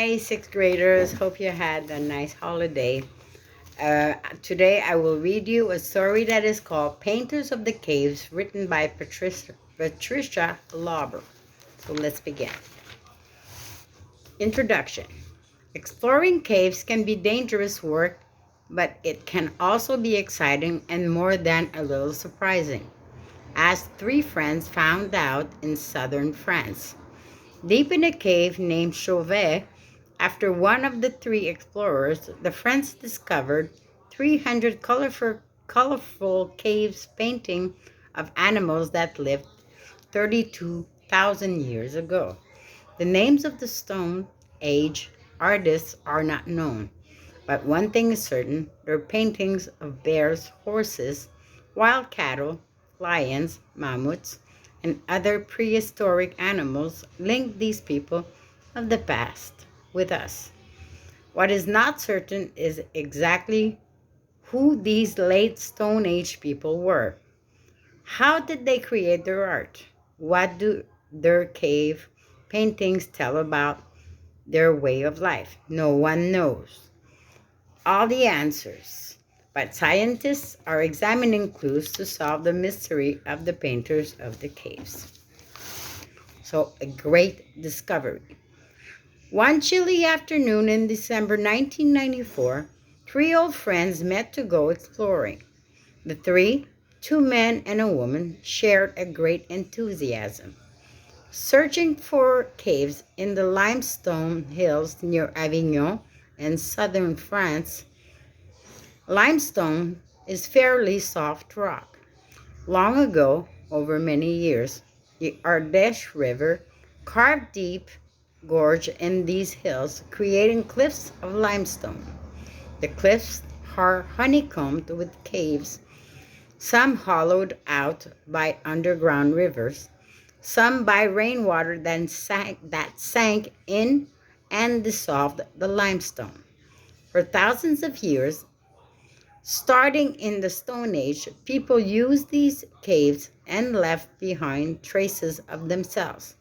Hi, sixth graders. Hope you had a nice holiday. Today I will read you a story that is called Painters of the Caves, written by Patricia Lauber. So let's begin. Introduction. Exploring caves can be dangerous work, but it can also be exciting and more than a little surprising, as three friends found out in southern France. Deep in a cave named Chauvet, after one of the three explorers, the friends discovered 300 colorful caves painting of animals that lived 32,000 years ago. The names of the Stone Age artists are not known, but one thing is certain: their paintings of bears, horses, wild cattle, lions, mammoths, and other prehistoric animals link these people of the past with us. What is not certain is exactly who these late Stone Age people were. How did they create their art? What do their cave paintings tell about their way of life? No one knows all the answers, but scientists are examining clues to solve the mystery of the painters of the caves. So, a great discovery. One chilly afternoon in December 1994, three old friends met to go exploring. The three, two men and a woman, shared a great enthusiasm. Searching for caves in the limestone hills near Avignon in southern France. Limestone is fairly soft rock. Long ago, over many years, the Ardèche River carved deep gorge in these hills, creating cliffs of limestone. The cliffs are honeycombed with caves, some hollowed out by underground rivers, some by rainwater that sank in and dissolved the limestone. For thousands of years, starting in the Stone Age, people used these caves and left behind traces of themselves.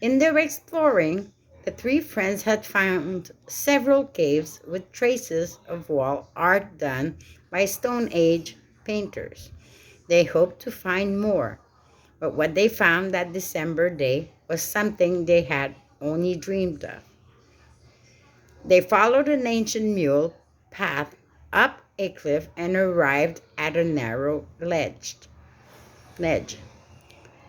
In their exploring, the three friends had found several caves with traces of wall art done by Stone Age painters. They hoped to find more, but what they found that December day was something they had only dreamed of. They followed an ancient mule path up a cliff and arrived at a narrow ledge.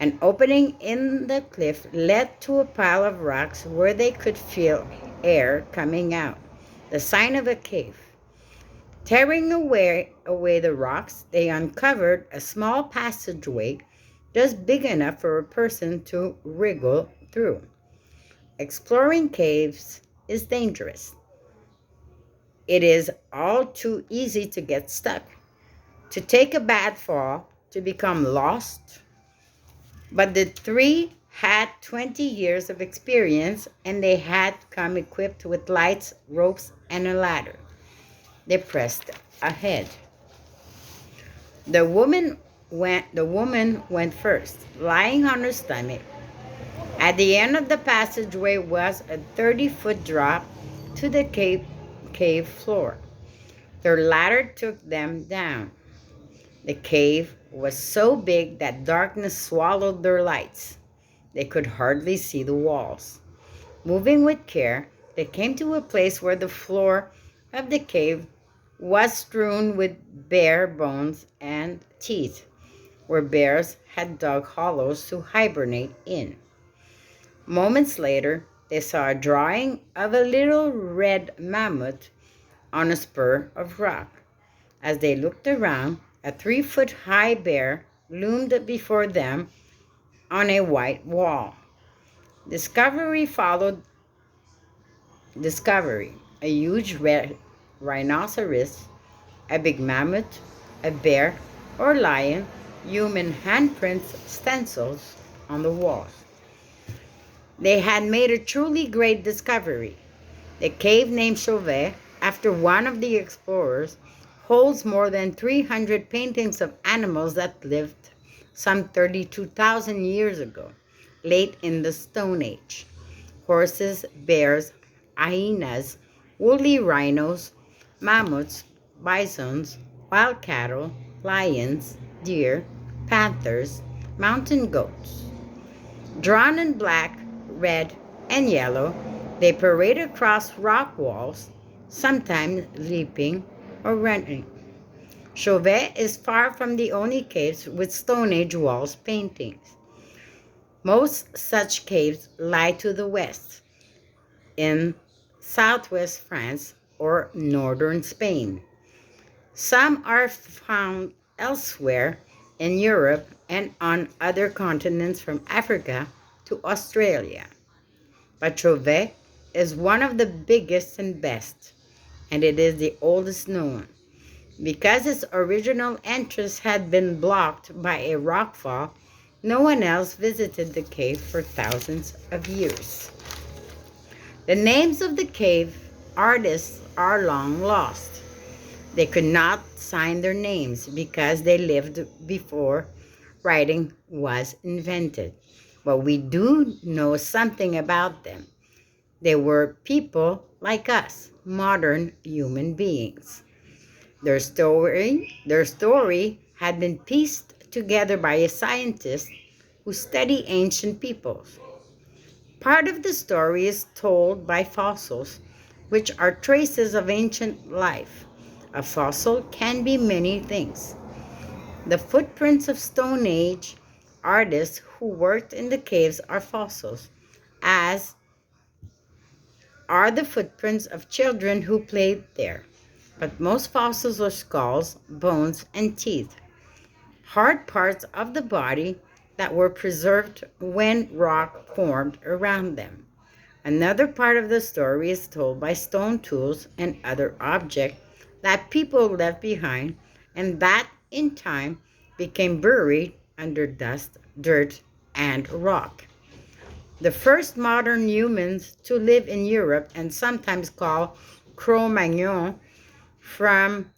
An opening in the cliff led to a pile of rocks where they could feel air coming out, the sign of a cave. Tearing away the rocks, they uncovered a small passageway just big enough for a person to wriggle through. Exploring caves is dangerous. It is all too easy to get stuck, to take a bad fall, to become lost. But the three had 20 years of experience and they had come equipped with lights, ropes, and a ladder. They pressed ahead. The woman went first, lying on her stomach. At the end of the passageway was a 30-foot drop to the cave floor. Their ladder took them down. The cave was so big that darkness swallowed their lights. They could hardly see the walls. Moving with care, they came to a place where the floor of the cave was strewn with bear bones and teeth, where bears had dug hollows to hibernate in. Moments later, they saw a drawing of a little red mammoth on a spur of rock. As they looked around, a 3-foot high bear loomed before them on a white wall. Discovery followed discovery. A huge red rhinoceros, a big mammoth, a bear or lion, human handprints, stencils on the walls. They had made a truly great discovery. The cave named Chauvet, after one of the explorers, holds more than 300 paintings of animals that lived some 32,000 years ago, late in the Stone Age. Horses, bears, hyenas, woolly rhinos, mammoths, bisons, wild cattle, lions, deer, panthers, mountain goats. Drawn in black, red, and yellow, they parade across rock walls, sometimes leaping or running. Chauvet is far from the only caves with Stone Age walls paintings. Most such caves lie to the west, in southwest France or northern Spain. Some are found elsewhere in Europe and on other continents from Africa to Australia. But Chauvet is one of the biggest and best, and it is the oldest known. Because its original entrance had been blocked by a rockfall, no one else visited the cave for thousands of years. The names of the cave artists are long lost. They could not sign their names because they lived before writing was invented. But we do know something about them. They were people like us, modern human beings. Their story had been pieced together by a scientist who studied ancient peoples. Part of the story is told by fossils, which are traces of ancient life. A fossil can be many things. The footprints of Stone Age artists who worked in the caves are fossils, as are the footprints of children who played there. But most fossils are skulls, bones, and teeth, hard parts of the body that were preserved when rock formed around them. Another part of the story is told by stone tools and other objects that people left behind and that in time became buried under dust, dirt, and rock. The first modern humans to live in Europe and sometimes called Cro-Magnon from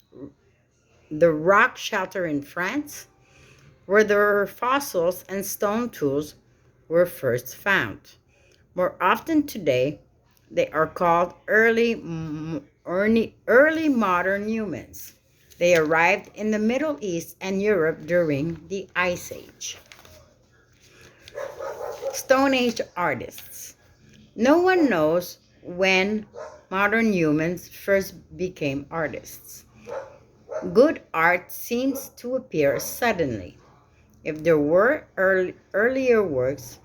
the rock shelter in France, where their fossils and stone tools were first found. More often today, they are called early modern humans. They arrived in the Middle East and Europe during the Ice Age. Stone Age artists. No one knows when modern humans first became artists. Good art seems to appear suddenly. If there were earlier works,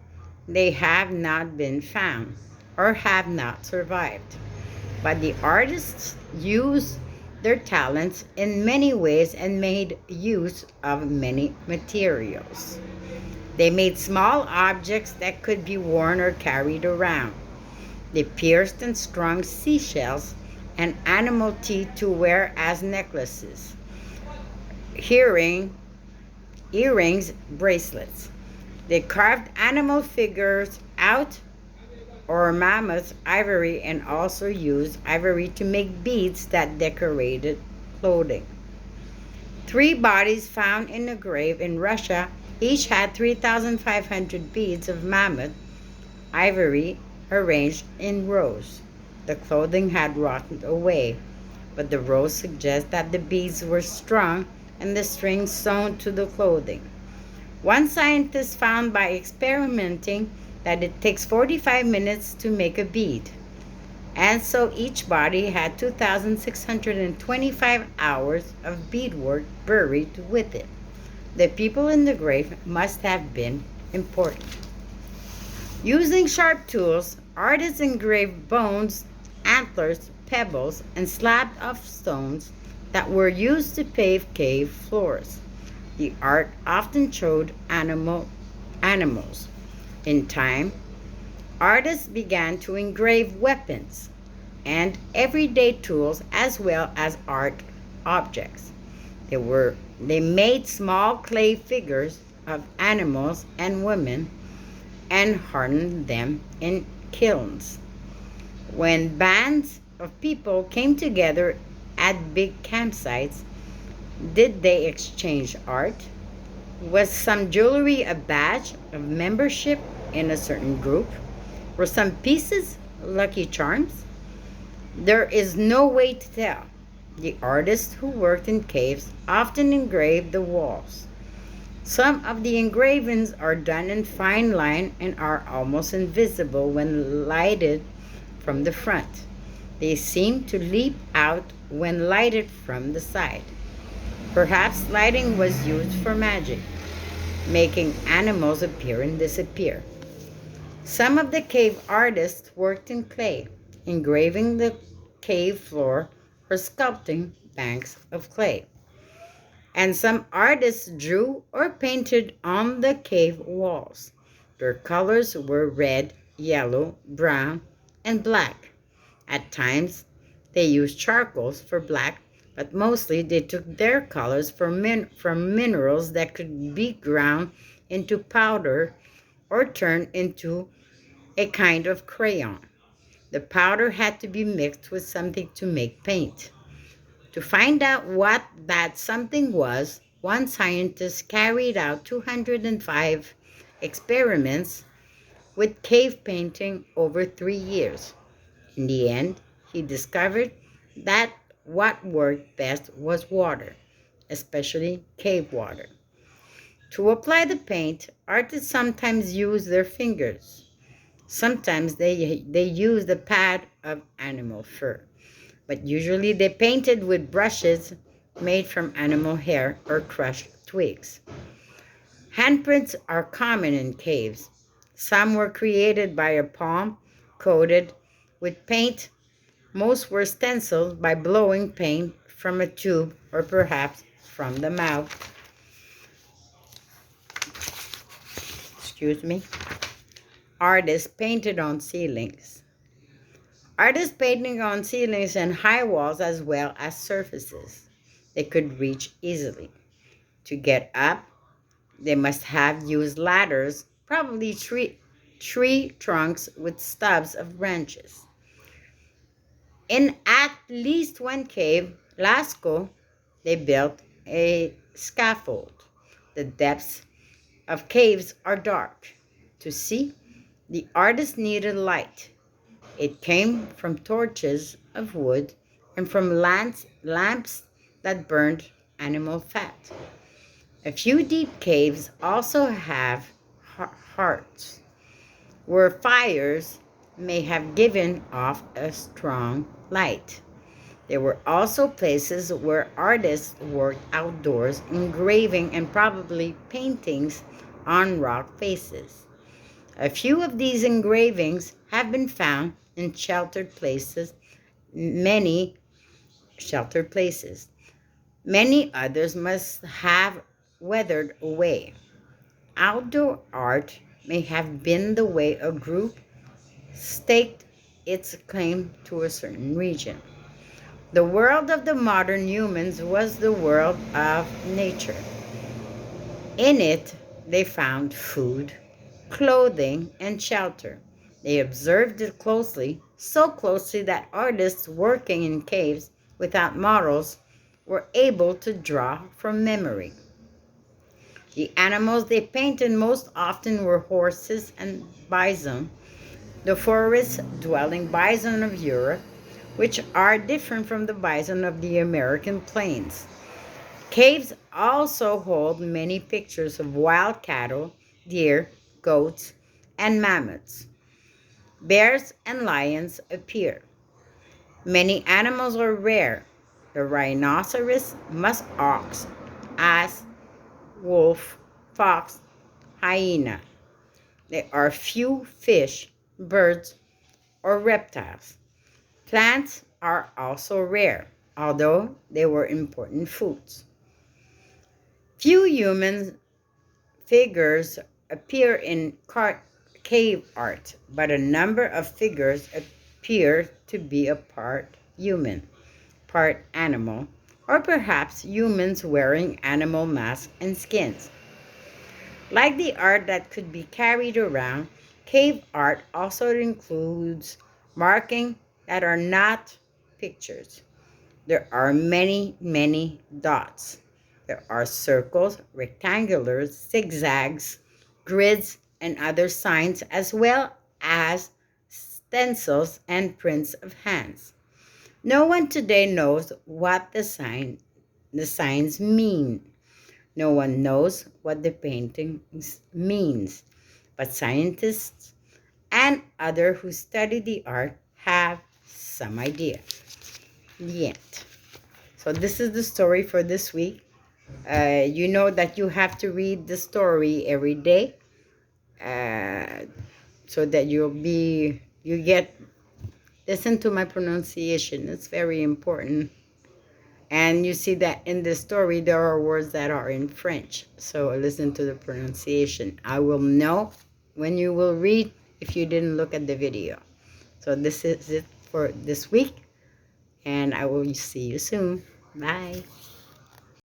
they have not been found or have not survived. But the artists used their talents in many ways and made use of many materials. They made small objects that could be worn or carried around. They pierced and strung seashells and animal teeth to wear as necklaces, earrings, bracelets. They carved animal figures out or mammoth ivory and also used ivory to make beads that decorated clothing. 3 bodies found in a grave in Russia each had 3,500 beads of mammoth ivory arranged in rows. The clothing had rotted away, but the rows suggest that the beads were strung and the strings sewn to the clothing. One scientist found by experimenting that it takes 45 minutes to make a bead, and so each body had 2,625 hours of beadwork buried with it. The people in the grave must have been important. Using sharp tools, artists engraved bones, antlers, pebbles, and slabs of stones that were used to pave cave floors. The art often showed animals. In time, artists began to engrave weapons and everyday tools as well as art objects. They made small clay figures of animals and women and hardened them in kilns. When bands of people came together at big campsites, did they exchange art? Was some jewelry a badge of membership in a certain group? Were some pieces lucky charms? There is no way to tell. The artists who worked in caves often engraved the walls. Some of the engravings are done in fine line and are almost invisible when lighted from the front. They seem to leap out when lighted from the side. Perhaps lighting was used for magic, making animals appear and disappear. Some of the cave artists worked in clay, engraving the cave floor or sculpting banks of clay. And some artists drew or painted on the cave walls. Their colors were red, yellow, brown, and black. At times, they used charcoals for black, but mostly they took their colors from minerals that could be ground into powder or turned into a kind of crayon. The powder had to be mixed with something to make paint. To find out what that something was, one scientist carried out 205 experiments with cave painting over 3 years. In the end, he discovered that what worked best was water, especially cave water. To apply the paint, artists sometimes use their fingers. Sometimes they use the pad of animal fur, but usually they painted with brushes made from animal hair or crushed twigs. Handprints are common in caves. Some were created by a palm coated with paint. Most were stenciled by blowing paint from a tube or perhaps from the mouth. Excuse me. Artists painted on ceilings. Artists painting on ceilings and high walls as well as surfaces they could reach easily. To get up, they must have used ladders, probably tree trunks with stubs of branches. In at least one cave, Lascaux, they built a scaffold. The depths of caves are dark. To see, the artist needed light. It came from torches of wood and from lamps that burned animal fat. A few deep caves also have hearts, where fires may have given off a strong light. There were also places where artists worked outdoors, engraving and probably paintings on rock faces. A few of these engravings have been found in many sheltered places. Many others must have weathered away. Outdoor art may have been the way a group staked its claim to a certain region. The world of the modern humans was the world of nature. In it, they found food, clothing, and shelter. They observed it closely, so closely that artists working in caves without models were able to draw from memory. The animals they painted most often were horses and bison, the forest-dwelling bison of Europe, which are different from the bison of the American plains. Caves also hold many pictures of wild cattle, deer, goats, and mammoths. Bears and lions appear. Many animals are rare. The rhinoceros, musk ox, ass, wolf, fox, hyena. There are few fish, birds, or reptiles. Plants are also rare, although they were important foods. Few human figures appear in cave art, but a number of figures appear to be a part human, part animal, or perhaps humans wearing animal masks and skins. Like the art that could be carried around, cave art also includes markings that are not pictures. There are many dots. There are circles, rectangulars, zigzags, grids, and other signs, as well as stencils and prints of hands. No one today knows what the signs mean. No one knows what the paintings means, but scientists and others who study the art have some idea. The end. So this is the story for this week. You know that you have to read the story every day, so that you get, listen to my pronunciation. It's very important. And you see that in the story, there are words that are in French. So listen to the pronunciation. I will know when you will read if you didn't look at the video. So this is it for this week. And I will see you soon. Bye.